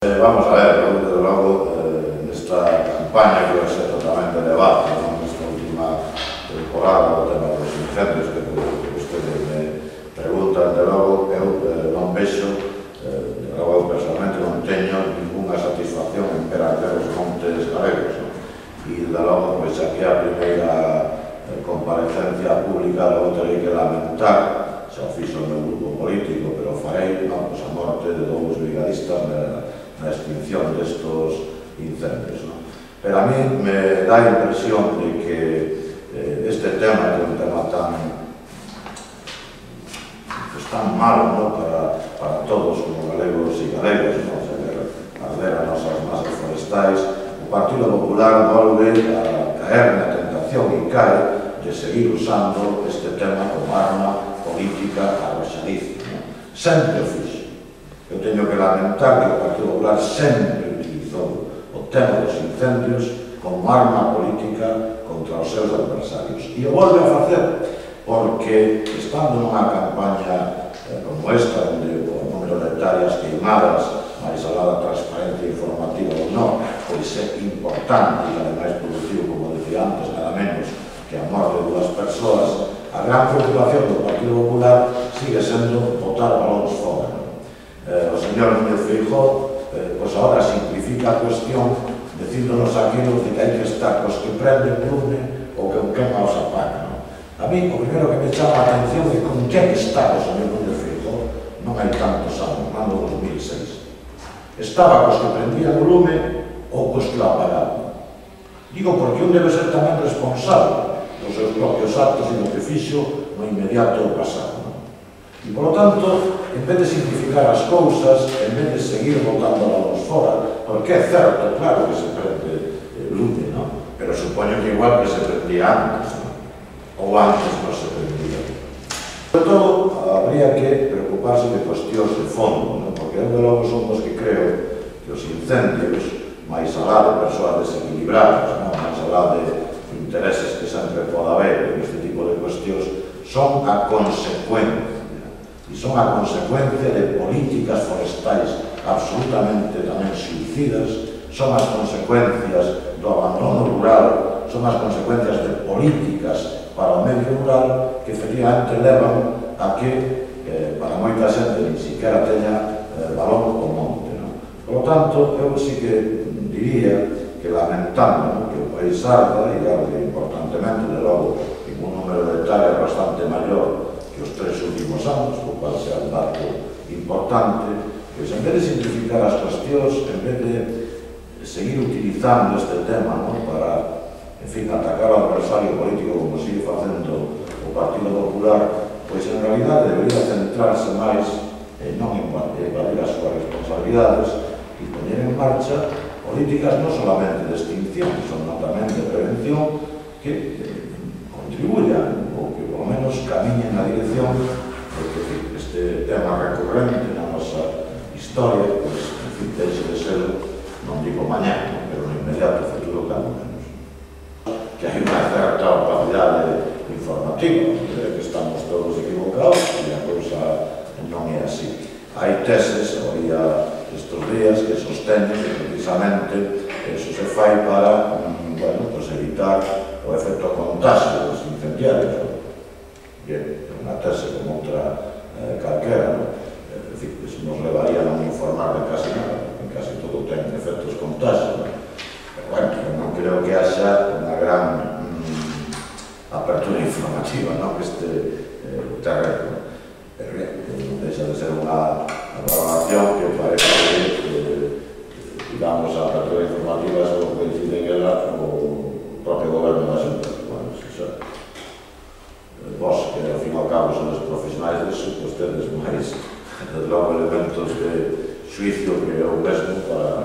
Vamos a ver, desde logo, nesta campaña que vai ser totalmente debate, nesta última temporada, o tema dos incendios que ustedes me preguntan, de logo, eu non vexo, eu personalmente non teño ninguna satisfacción en perder os montes galegos, e de logo, pois aquí a primeira comparecencia pública logo terei que lamentar, xa o fixo o meu grupo político, pero farei a morte de dous brigadistas na extinción destos incendios. Pero a mí me dá a impresión de que este tema é un tema tan malo para todos como galegos e galegas, arder as nosas masas forestais. O Partido Popular volve a caer na tentación e cae de seguir usando este tema como arma política arroxadiza. Sempre o fixo. Eu teño que lamentar que o Partido Popular sempre utilizou o tema dos incendios como arma política contra os seus adversarios. E o volve a facer porque, estando nunha campaña como esta, onde o número de hectáreas queimadas, máis alá da transparencia informativa ou non, pois é importante e ademais producido, como decía antes, nada menos que a morte de dúas persoas, a gran preocupación do Partido Popular sigue sendo botar balóns fora. O señor Núñez Feijóo, pois agora simplifica a cuestión dicíndonos aquilo de que hai que estar cos que prenden lume ou que quema os apaga. A mí, o primeiro que me chama a atención é con quen está o señor Núñez Feijóo non hai tantos anos, no ano 2006. Estaba cos que prendían o lume ou cos que o apagaban. Digo porque un debe ser tamén responsable dos seus propios actos e do que fixo no inmediato pasado. E, polo tanto, en vez de simplificar as cousas, en vez de seguir botando balóns fora, porque é certo, claro que se prende lume, non? Pero supoño que igual que se prendía antes, non? Ou antes non se prendía. Sobre todo, habría que preocuparse de cuestións de fondo, non? Porque eu de logo son dos que creo que os incendios, máis alá de persoas desequilibradas, non? Máis alá de intereses que sempre pode haber en este tipo de cuestións, son a consecuencia. E son a consecuencia de políticas forestais absolutamente tamén suicidas, son as consecuencias do abandono rural, son as consecuencias de políticas para o medio rural que efectivamente levan a que para moita xente ni siquiera teña valor o monte. Por lo tanto, eu sí que diría que lamentando que o país arda e arde importantemente, de logo, en un número de hectáreas bastante maior que os 3 últimos anos, o cual sea un dato importante, pois en vez de simplificar as cuestións, en vez de seguir utilizando este tema para, en fin, atacar ao adversario político como sigue facendo o Partido Popular, pois en realidad debería centrarse máis non en evadir as súas responsabilidades e poñer en marcha políticas non solamente de extinción, sino tamén de prevención que contribuyan ou que, por lo menos, camiñen na dirección de que este tema recurrente na nosa historia, pois, en fin, deixe de ser, non digo mañana, pero no inmediato futuro, cando menos. Que hai unha certa opacidade informativa, que estamos todos equivocados e a cousa non é así. Hai teses, oía estes días, que sosteñen que precisamente eso se fai para, bueno, pues evitar o efecto contagio dos incendiarios. Bien, é unha tese como outra calquera, é dicir, que nos levaría a non informar de casi nada, porque casi todo ten efectos contagios. Pero, bueno, non creo que haxa unha gran apertura informativa, non? Que este terreno. Pero, non deixa de ser unha programación que parece que, digamos, a apertura informativa só coincide en ela o propio goberno da Xunta. Bueno, vos, que ao fin e ao cabo son os profesionais deso, pois tedes máis, desde logo, elementos de xuicio que eu mesmo para